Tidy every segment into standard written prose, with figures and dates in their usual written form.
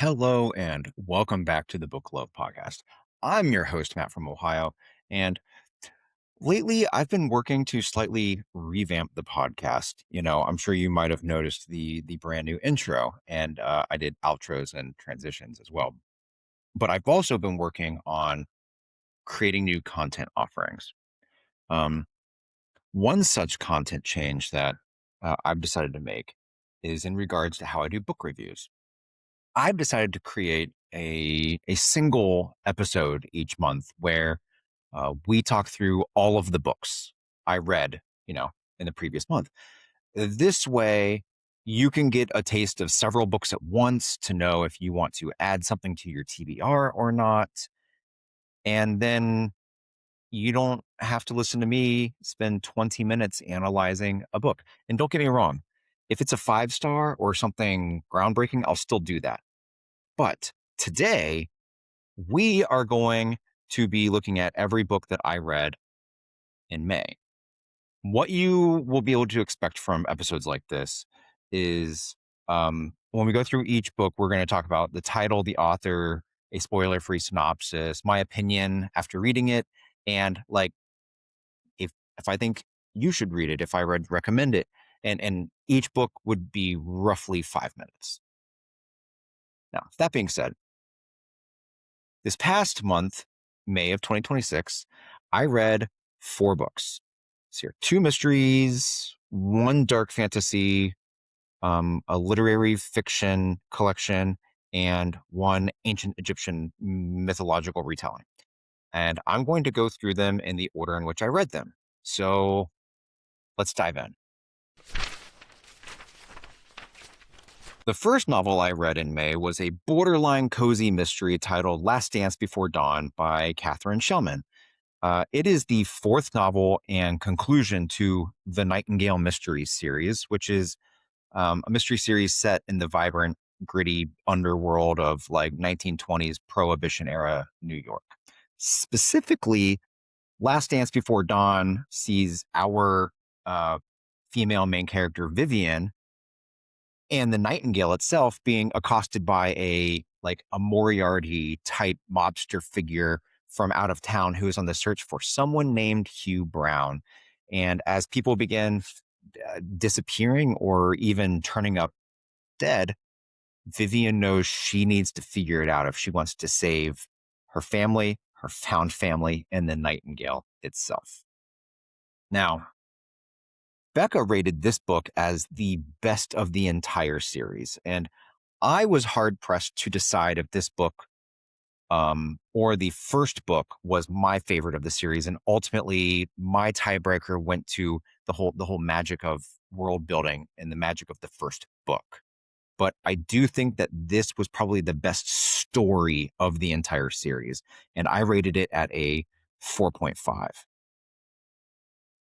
Hello and welcome back to the Book Love Podcast. I'm your host, Matt from Ohio. And lately I've been working to slightly revamp the podcast. I'm sure you might have noticed the brand new intro, and I did outros and transitions as well. But I've also been working on creating new content offerings. Um, One such content change that I've decided to make is in regards to how I do book reviews. I've decided to create a single episode each month where we talk through all of the books I read, in the previous month. This way, you can get a taste of several books at once to know if you want to add something to your TBR or not. And then you don't have to listen to me spend 20 minutes analyzing a book. And don't get me wrong, if it's a 5-star or something groundbreaking, I'll still do that. But today, we are going to be looking at every book that I read in May. What you will be able to expect from episodes like this is when we go through each book, we're going to talk about the title, the author, a spoiler free synopsis, my opinion after reading it, and like if I think you should read it, if I recommend it. And each book would be roughly 5 minutes. Now, that being said, this past month, May of 2026, I read 4 books. So here, 2 mysteries, 1 dark fantasy, a literary fiction collection, and 1 ancient Egyptian mythological retelling. And I'm going to go through them in the order in which I read them. So let's dive in. The first novel I read in May was a borderline cozy mystery titled Last Dance Before Dawn by Catherine Shellman. It is the 4th novel and conclusion to the Nightingale Mysteries series, which is a mystery series set in the vibrant, gritty underworld of like 1920s Prohibition era New York. Specifically, Last Dance Before Dawn sees our female main character, Vivian, and the Nightingale itself being accosted by a Moriarty type mobster figure from out of town who is on the search for someone named Hugh Brown. And as people begin disappearing or even turning up dead, Vivian knows she needs to figure it out if she wants to save her family, her found family, and the Nightingale itself. Now, Becca rated this book as the best of the entire series, and I was hard pressed to decide if this book or the first book was my favorite of the series. And ultimately, my tiebreaker went to the whole magic of world building and the magic of the first book. But I do think that this was probably the best story of the entire series, and I rated it at a 4.5.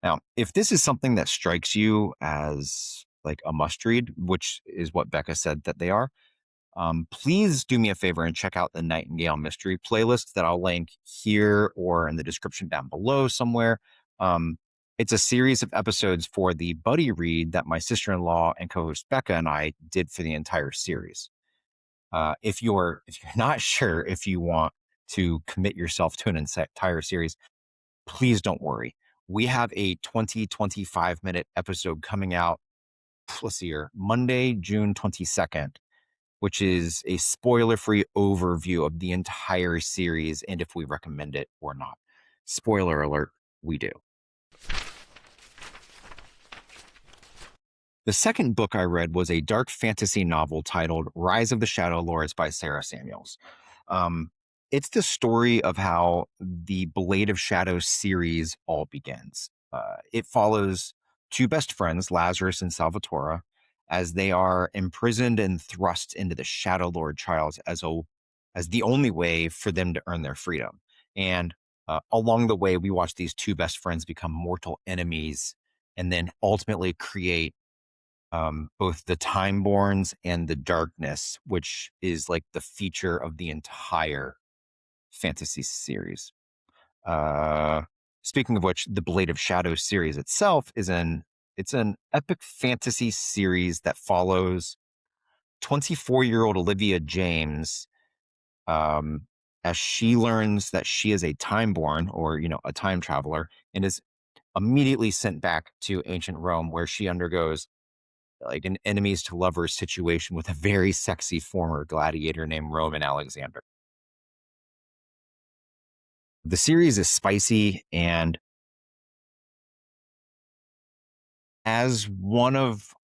Now, if this is something that strikes you as like a must read, which is what Becca said that they are, please do me a favor and check out the Nightingale Mystery playlist that I'll link here or in the description down below somewhere. It's a series of episodes for the buddy read that my sister-in-law and co-host Becca and I did for the entire series. If you're not sure if you want to commit yourself to an entire series, please don't worry. We have a 25-minute episode coming out, let's see here, Monday, June 22nd, which is a spoiler-free overview of the entire series and if we recommend it or not. Spoiler alert, we do. The second book I read was a dark fantasy novel titled Rise of the Shadow Lords by Sarah Samuels. It's the story of how the Blade of Shadows series all begins. It follows 2 best friends, Lazarus and Salvatore, as they are imprisoned and thrust into the Shadow Lord trials as the only way for them to earn their freedom. And along the way, we watch these 2 best friends become mortal enemies and then ultimately create both the Timeborns and the Darkness, which is like the feature of the entire fantasy series. Speaking of which, the Blade of Shadows series itself it's an epic fantasy series that follows 24-year-old Olivia James, um, as she learns that she is a time-born, or a time traveler, and is immediately sent back to ancient Rome, where she undergoes like an enemies to lovers situation with a very sexy former gladiator named Roman Alexander. The series is spicy, and as one of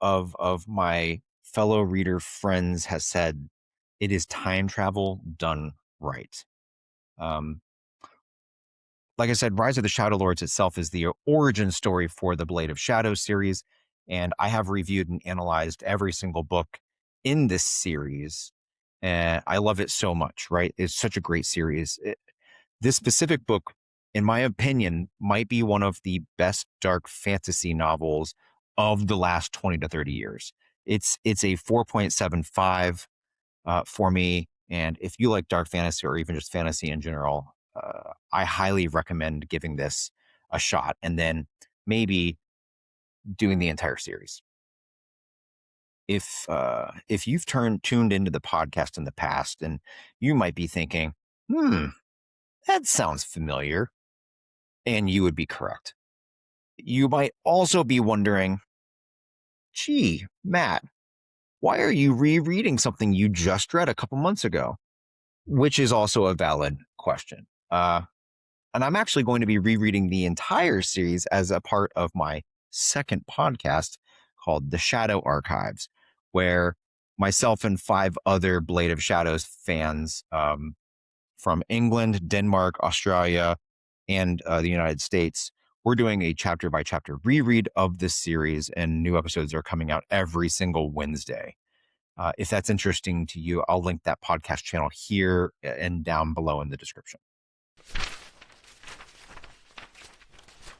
my fellow reader friends has said, it is time travel done right. Um, like I said, Rise of the Shadow Lords itself is the origin story for the Blade of Shadows series, and I have reviewed and analyzed every single book in this series, and I love it so much. Right, it's such a great series. This specific book, in my opinion, might be one of the best dark fantasy novels of the last 20 to 30 years. It's a 4.75 for me. And if you like dark fantasy or even just fantasy in general, I highly recommend giving this a shot and then maybe doing the entire series. If you've tuned into the podcast in the past, and you might be thinking, that sounds familiar, and you would be correct. You might also be wondering, gee, Matt, why are you rereading something you just read a couple months ago? Which is also a valid question. And I'm actually going to be rereading the entire series as a part of my second podcast called The Shadow Archives, where myself and 5 other Blade of Shadows fans from England, Denmark, Australia, and the United States, we're doing a chapter by chapter reread of this series, and new episodes are coming out every single Wednesday. If that's interesting to you, I'll link that podcast channel here and down below in the description.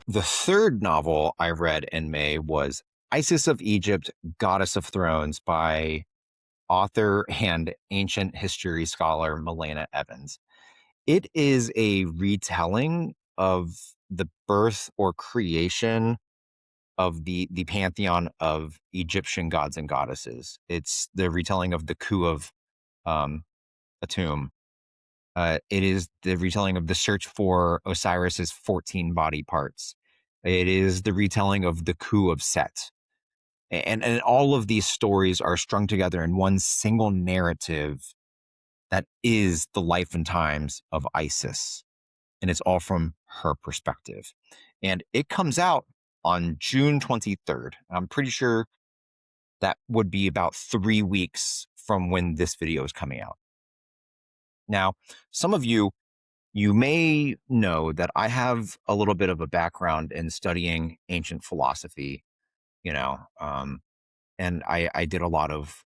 The third novel I read in May was Isis of Egypt, Goddess of Thrones by author and ancient history scholar Milena Evans. It is a retelling of the birth or creation of the pantheon of Egyptian gods and goddesses. It's the retelling of the coup of um, Atum. It is the retelling of the search for Osiris's 14 body parts. It is the retelling of the coup of Set. And all of these stories are strung together in one single narrative that is the life and times of Isis. And it's all from her perspective. And it comes out on June 23rd. I'm pretty sure that would be about 3 weeks from when this video is coming out. Now, some of you may know that I have a little bit of a background in studying ancient philosophy, you know, and I did a lot of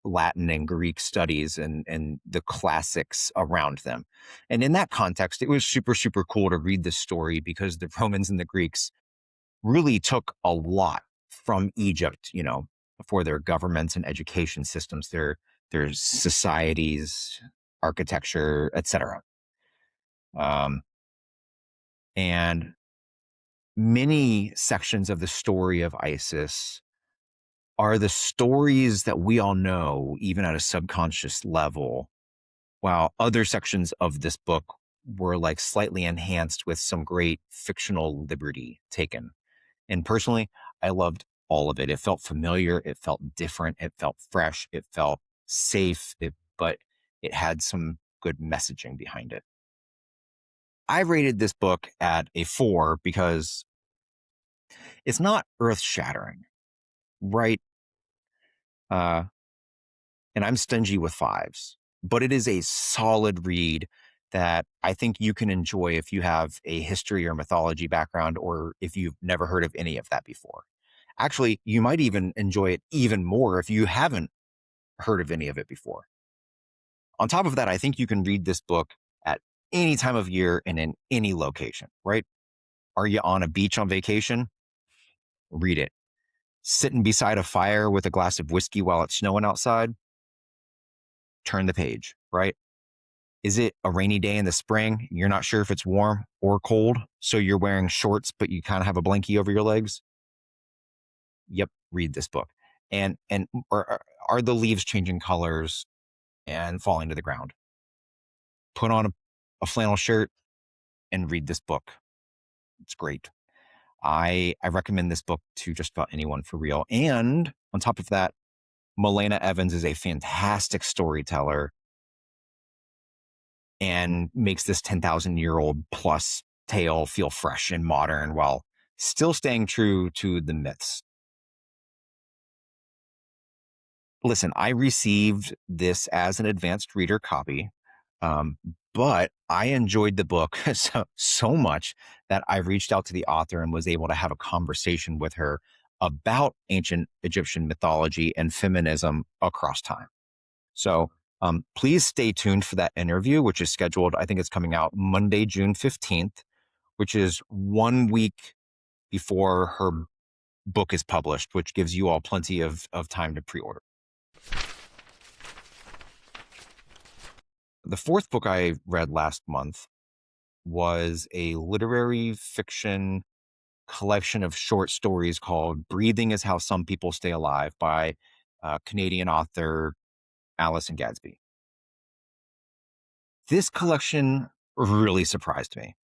Latin and Greek studies and the classics around them. And in that context, it was super, super cool to read this story because the Romans and the Greeks really took a lot from Egypt, for their governments and education systems, their societies, architecture, etc. Um, and many sections of the story of Isis are the stories that we all know, even at a subconscious level, while other sections of this book were like slightly enhanced with some great fictional liberty taken. And personally, I loved all of it. It felt familiar. It felt different. It felt fresh. It felt safe, but it had some good messaging behind it. I rated this book at a 4 because it's not earth shattering, right? Uh, and I'm stingy with 5s, but it is a solid read that I think you can enjoy if you have a history or mythology background, or if you've never heard of any of that before. Actually, you might even enjoy it even more if you haven't heard of any of it before. On top of that, I think you can read this book at any time of year and in any location, right? Are you on a beach on vacation? Read it. Sitting beside a fire with a glass of whiskey while it's snowing outside? Turn the page, right? Is it a rainy day in the spring? You're not sure if it's warm or cold, so you're wearing shorts, but you kind of have a blankie over your legs? Yep, read this book. and or are the leaves changing colors and falling to the ground? Put on a flannel shirt and read this book. It's great. I recommend this book to just about anyone for real. And on top of that, Milena Evans is a fantastic storyteller and makes this 10,000-year-old plus tale feel fresh and modern while still staying true to the myths. Listen, I received this as an advanced reader copy, um, but I enjoyed the book so much that I reached out to the author and was able to have a conversation with her about ancient Egyptian mythology and feminism across time. So please stay tuned for that interview, which is scheduled. I think it's coming out Monday, June 15th, which is 1 week before her book is published, which gives you all plenty of time to pre-order. The fourth book I read last month was a literary fiction collection of short stories called Breathing is How Some People Stay Alive by Canadian author Alison Gadsby. This collection really surprised me.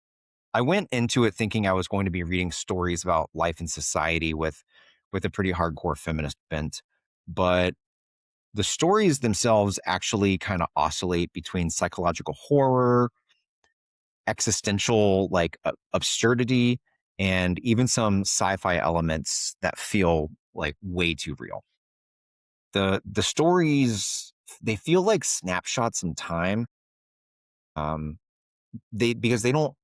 I went into it thinking I was going to be reading stories about life and society with a pretty hardcore feminist bent, but the stories themselves actually kind of oscillate between psychological horror, existential absurdity, and even some sci-fi elements that feel like way too real. The stories, they feel like snapshots in time. Because they don't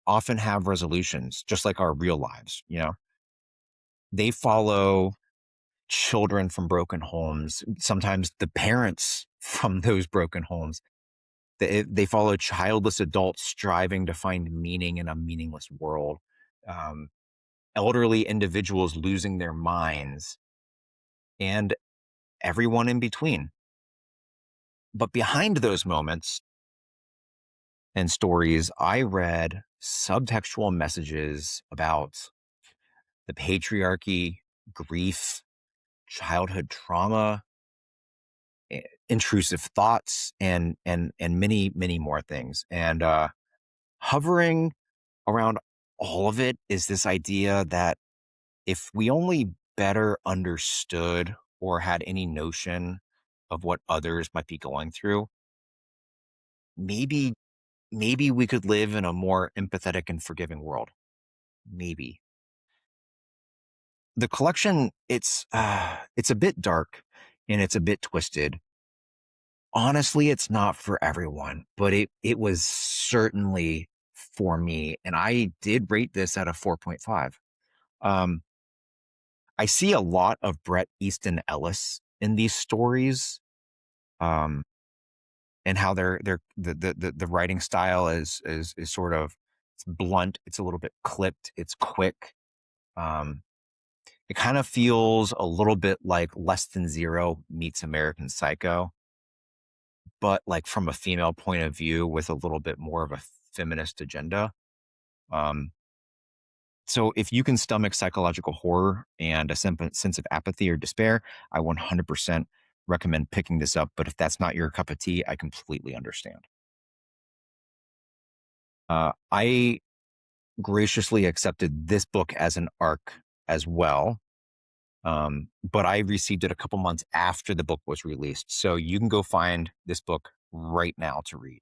often have resolutions, just like our real lives. They follow children from broken homes, sometimes the parents from those broken homes. They follow childless adults striving to find meaning in a meaningless world, um, elderly individuals losing their minds, and everyone in between. But behind those moments and stories, I read subtextual messages about the patriarchy, grief, childhood trauma, intrusive thoughts, and many more things. And hovering around all of it is this idea that if we only better understood or had any notion of what others might be going through, maybe maybe we could live in a more empathetic and forgiving world. Maybe. The collection, it's a bit dark and it's a bit twisted. Honestly, it's not for everyone, but it was certainly for me, and I did rate this at a 4.5. Um, I see a lot of Bret Easton Ellis in these stories, um, and how the writing style is sort of, it's blunt, it's a little bit clipped, it's quick. Um, it kind of feels a little bit like Less Than Zero meets American Psycho, but like from a female point of view with a little bit more of a feminist agenda. Um, so if you can stomach psychological horror and a sense of apathy or despair, I 100% recommend picking this up. But if that's not your cup of tea, I completely understand. I graciously accepted this book as an arc as well. But I received it a couple months after the book was released. So you can go find this book right now to read.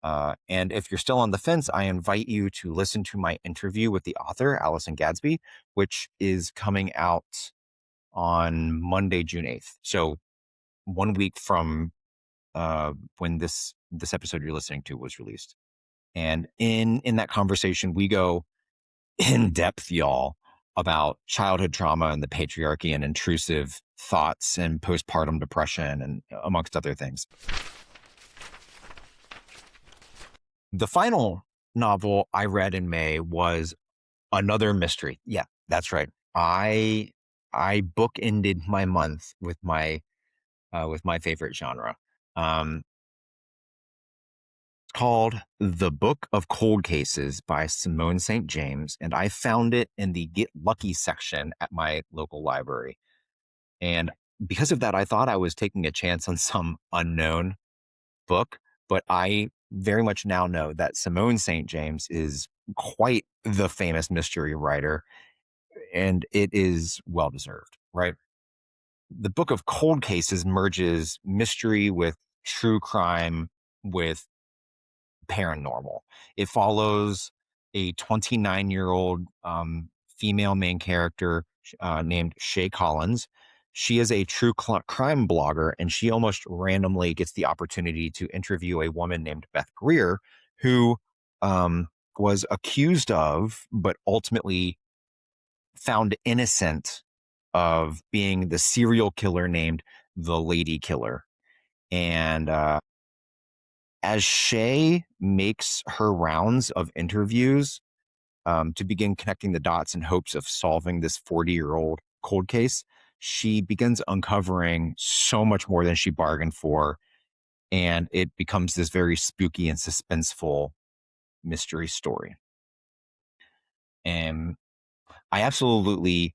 And if you're still on the fence, I invite you to listen to my interview with the author, Alison Gadsby, which is coming out on Monday, June 8th. So 1 week from when this episode you're listening to was released. And in that conversation, we go in depth, y'all, about childhood trauma and the patriarchy and intrusive thoughts and postpartum depression and amongst other things. The final novel I read in May was another mystery. Yeah, that's right. I bookended my month with my favorite genre. It's called The Book of Cold Cases by Simone St. James, and I found it in the Get Lucky section at my local library. And because of that, I thought I was taking a chance on some unknown book, but I very much now know that Simone St. James is quite the famous mystery writer, and it is well deserved, right? The Book of Cold Cases merges mystery with true crime with paranormal. It follows a 29-year-old female main character named Shay Collins. She is a true crime blogger, and she almost randomly gets the opportunity to interview a woman named Beth Greer, who um, was accused of, but ultimately found innocent of being the serial killer named the Lady Killer. And as Shay makes her rounds of interviews to begin connecting the dots in hopes of solving this 40-year-old cold case, she begins uncovering so much more than she bargained for. And it becomes this very spooky and suspenseful mystery story. And I absolutely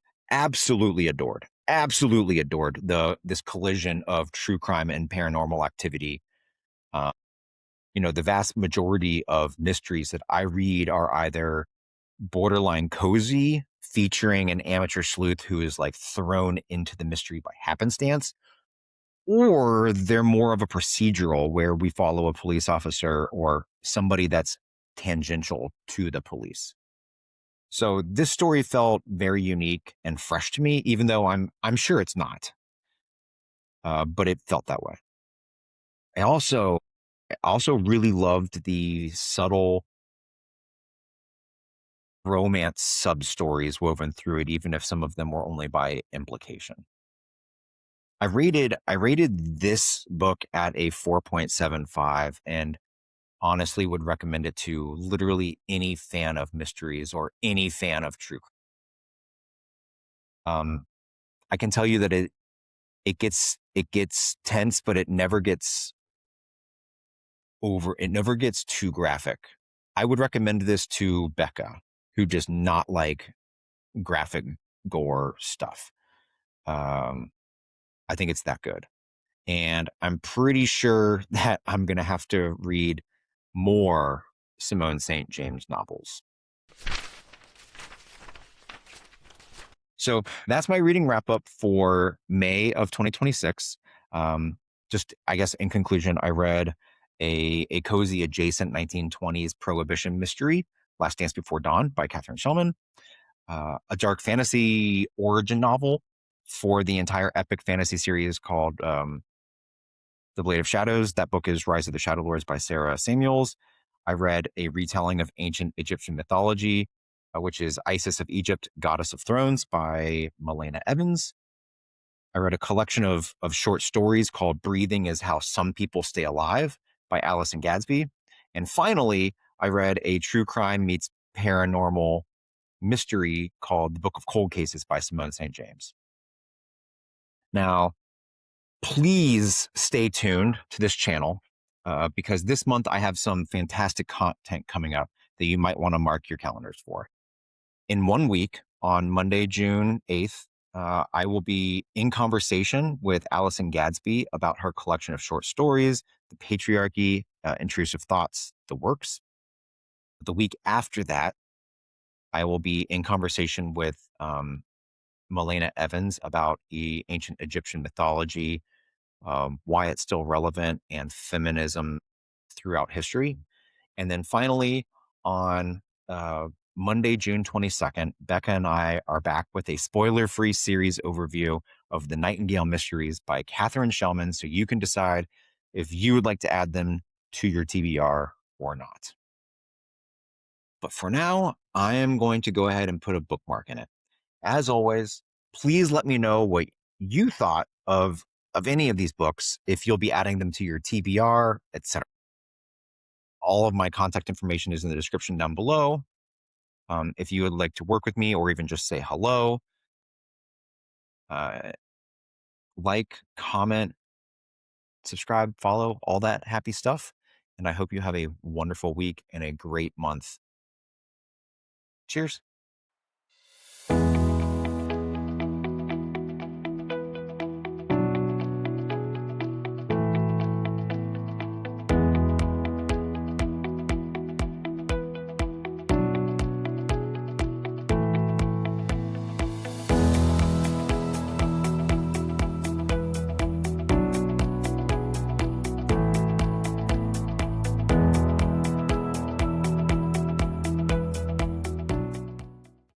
adored this collision of true crime and paranormal activity. Uh, the vast majority of mysteries that I read are either borderline cozy, featuring an amateur sleuth who is like thrown into the mystery by happenstance, or they're more of a procedural where we follow a police officer or somebody that's tangential to the police. So this story felt very unique and fresh to me, even though I'm sure it's not, but it felt that way. I also really loved the subtle romance sub stories woven through it, even if some of them were only by implication. I rated this book at a 4.75 and honestly would recommend it to literally any fan of mysteries or any fan of true crime. I can tell you that it gets tense, but it never gets too graphic. I would recommend this to Becca, who does not like graphic gore stuff. Um, I think it's that good. And I'm pretty sure that I'm going to have to read more Simone St. James novels. So that's my reading wrap up for May of 2026. Um, just, I guess, in conclusion, I read a cozy adjacent 1920s Prohibition mystery, Last Dance Before Dawn by Catherine Shellman, a dark fantasy origin novel for the entire epic fantasy series called The Blade of Shadows. That book is Rise of the Shadow Lords by Sarah Samuels. I read a retelling of ancient Egyptian mythology, which is Isis of Egypt, Goddess of Thrones by Milena Evans. I read a collection of short stories called Breathing is How Some People Stay Alive by Allison Gadsby. And finally, I read a true crime meets paranormal mystery called The Book of Cold Cases by Simone St. James. Now, please stay tuned to this channel because this month I have some fantastic content coming up that you might want to mark your calendars for. In 1 week, on Monday, June 8th, I will be in conversation with Allison Gadsby about her collection of short stories, The Patriarchy, Intrusive Thoughts, The Works. The week after that, I will be in conversation with Milena Evans about the ancient Egyptian mythology, why it's still relevant, and feminism throughout history. And then finally, on Monday, June 22nd, Becca and I are back with a spoiler free series overview of the Nightingale Mysteries by Catherine Shellman, so you can decide if you would like to add them to your TBR or not. But for now, I am going to go ahead and put a bookmark in it. As always, please let me know what you thought of any of these books, if you'll be adding them to your TBR, etc. All of my contact information is in the description down below. If you would like to work with me or even just say hello, uh, like, comment, subscribe, follow, all that happy stuff. And I hope you have a wonderful week and a great month. Cheers.